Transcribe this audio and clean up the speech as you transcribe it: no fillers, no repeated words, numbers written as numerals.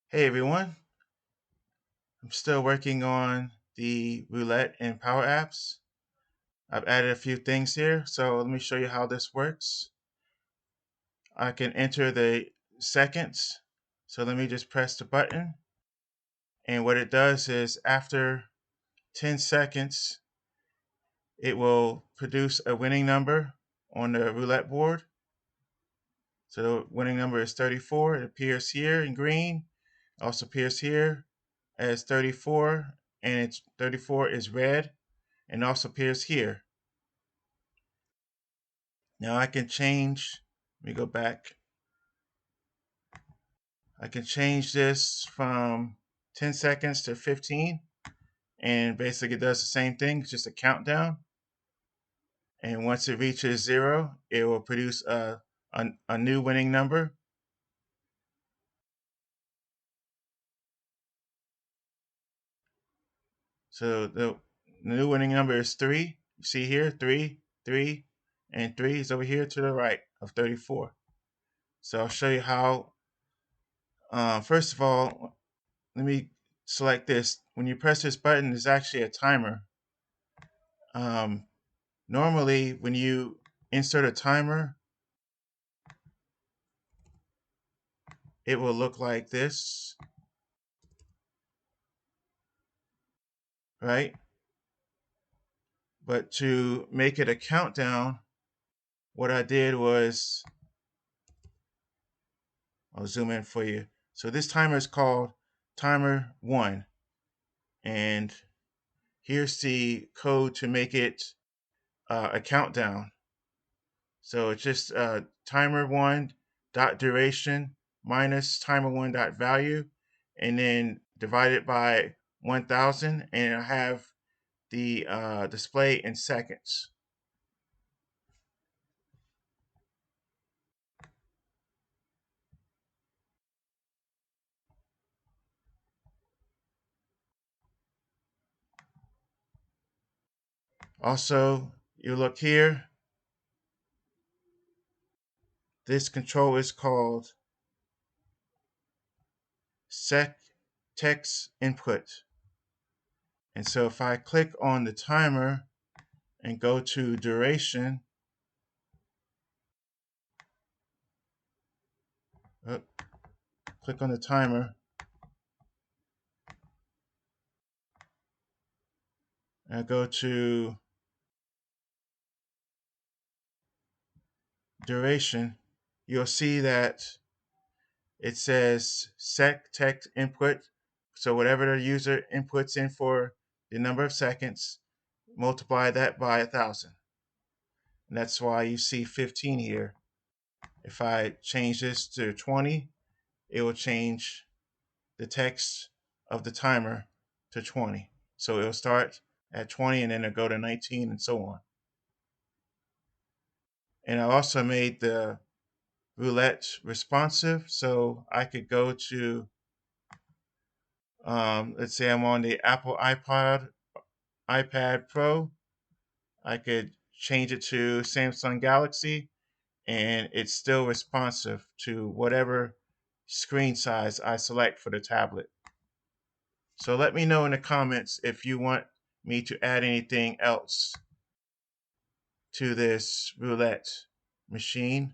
Hey everyone, I'm still working on the Roulette and Power Apps. I've added a few things here, so let me show you how this works. I can enter the seconds, so let me just press the button, and what it does is after 10 seconds, it will produce a winning number on the roulette board. So the winning number is 34. It appears here in green, also appears here as 34, and it's 34 is red, and also appears here. Now I can change, let me go back. I can change this from 10 seconds to 15, and basically it does the same thing. It's just a countdown. And once it reaches 0, it will produce a new winning number. So the new winning number is 3. You see here, 3, 3, and 3 is over here to the right of 34. So I'll show you how. First of all, let me select this. When you press this button, there's actually a timer. Um, Normally, when you insert a timer, it will look like this, right? But to make it a countdown, what I did was, I'll zoom in for you. So this timer is called timer 1. And here's the code to make it a countdown. So it's just timer 1 dot duration minus timer 1 dot value, and then divided by 1000, and I have the display in seconds. Also, you look here, this control is called set text input. And so if I click on the timer and go to duration, click on the timer, and I go to duration, you'll see that it says set text input. So whatever the user inputs in for the number of seconds, multiply that by 1000. And that's why you see 15 here. If I change this to 20, it will change the text of the timer to 20. So it'll start at 20 and then it'll go to 19 and so on. And I also made the roulette responsive, so I could go to, let's say I'm on the Apple iPad Pro. I could change it to Samsung Galaxy, and it's still responsive to whatever screen size I select for the tablet. So let me know in the comments if you want me to add anything else to this roulette machine.